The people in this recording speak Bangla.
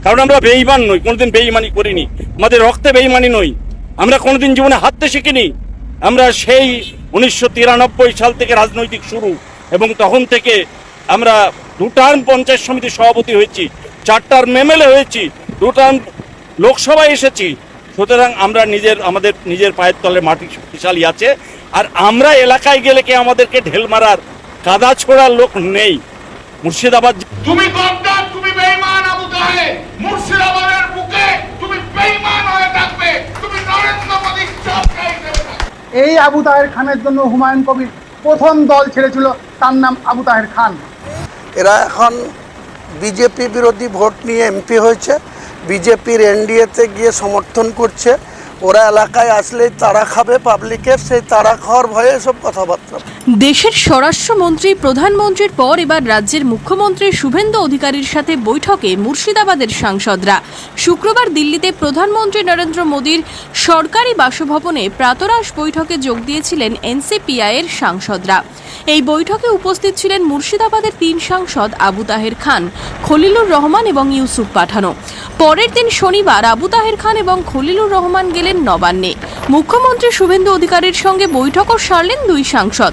কারণ আমরা বেঈমান নই, কোনোদিন বেঈমানি করিনি, আমাদের রক্তে বেঈমানি নই, আমরা কোনোদিন জীবনে হারতে শিখিনি। আমরা সেই 1993 সাল থেকে রাজনৈতিক শুরু, এবং তখন থেকে আমরা 2 টার্ম পঞ্চায়েত সমিতির সভাপতি হয়েছি, 4 টার্ম এমএলএ হয়েছি, 2 টার্ম লোকসভায় এসেছি। সুতরাং আমরা আমাদের নিজের পায়ের তলে মাটি শক্তিশালী আছে। আর আমরা এলাকায় গেলে কে আমাদেরকে ঢেল মারার, কাদা ছোড়ার লোক নেই। মুর্শিদাবাদ তুমি গদ্দার, তুমি বেঈমান আবু তাহের। মুর্শিদাবাদের বুকে তুমি বেঈমান হয়ে থাকবে, তুমি নরেন্দ্র মোদীর চাপ খাইতে থাকবে। এই আবু তাহের খানের জন্য হুমায়ুন কবির প্রথম দল ছেড়েছিল, তার নাম আবু তাহের খান। এরা এখন বিজেপি বিরোধী ভোট নিয়ে এমপি হয়েছে, বিজেপির এনডিএতে গিয়ে সমর্থন করছে। ওরা এলাকায় আসলেই তারা খাবে পাবলিকের, সেই তারা খাওয়ার ভয়ে এসব কথাবার্তা। দেশের স্বরাষ্ট্রমন্ত্রী প্রধানমন্ত্রীর পর এবার রাজ্যের মুখ্যমন্ত্রী শুভেন্দু অধিকারীর সাথে বৈঠকে মুর্শিদাবাদের সাংসদরা। শুক্রবার দিল্লিতে প্রধানমন্ত্রী নরেন্দ্র মোদীর সরকারি বাসভবনে প্রাতরাশ বৈঠকে যোগ দিয়েছিলেন এনসিপিআইয়ের সাংসদরা। এই বৈঠকে উপস্থিত ছিলেন মুর্শিদাবাদের 3 সাংসদ আবু তাহের খান, খলিলুর রহমান এবং ইউসুফ পাঠানো। পরের দিন শনিবার আবু তাহের খান এবং খলিলুর রহমান গেলেন নবান্নে। মুখ্যমন্ত্রী শুভেন্দু অধিকারীর সঙ্গে বৈঠকও সারলেন 2 সাংসদ।